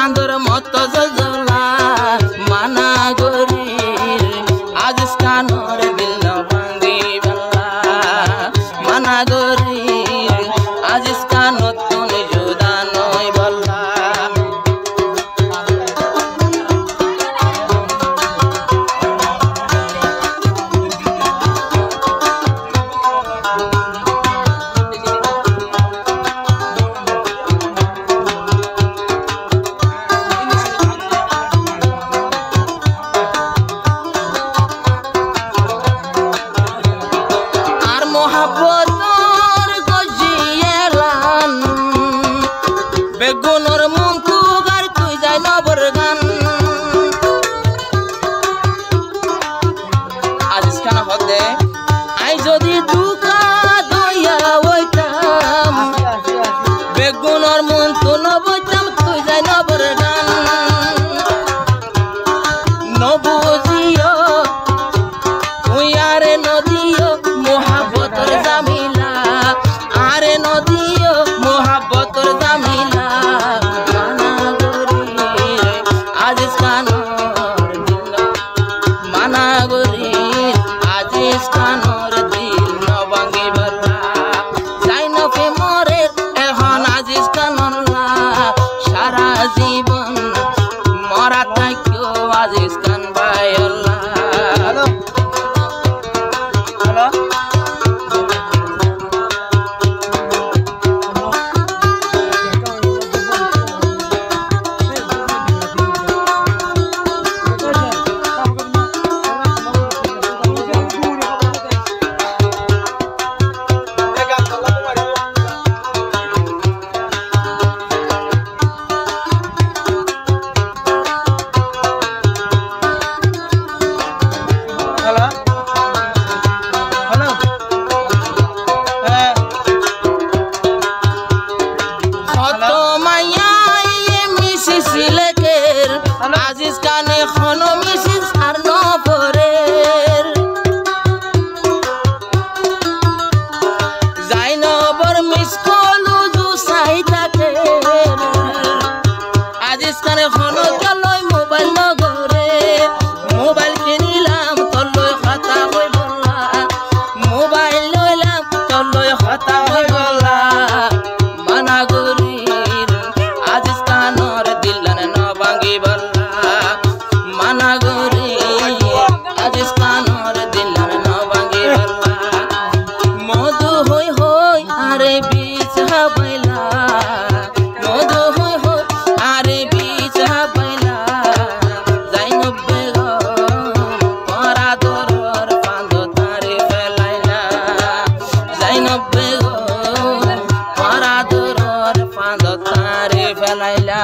Sandor Moto গান আজিজ খান হদে I যদি দুকা দইয়া হইতাম বেগুনর মন তো নবইতাম তুই যাই নবর গান নবুজিও তুই আরে নদিও মোহাব্বতর জামিলা আরে নদিও মোহাব্বতর জামিলা মানা গরি আজিজ খানর দিল মানা গরি আজিজ খানর দিল নবাঙ্গি বলা যাই নফে মরে এখন আজিজ খানল্লা সারা জীবন মরা থাকো আজিজ খান ভাইল্লা হ্যালো হ্যালো আজিজ খানে খনো মিসিস আর নপরের যাই নবর মিস কলু জু সাই থাকে আজিজ খানে খনো চলই মোবাইল নগরে মোবাইল কিনিলাম তলই খাতা হই বলা মোবাইল লইলাম তলই খাতা হই বলা মানা গরির আজিজ খানর দিলান নবাঙ্গি বলা মানা গরি আজিজ খানর দিলান নবাঙ্গি বলা মধু হই হই আরে বীজ হাবাইলা মধু হই হই আরে বীজ হাবাইলা যাই নব্বে পরা দরর পান্দ তারে ফেলাইলা যাই নব্বে পরা দরর পান্দ তারে ফেলাইলা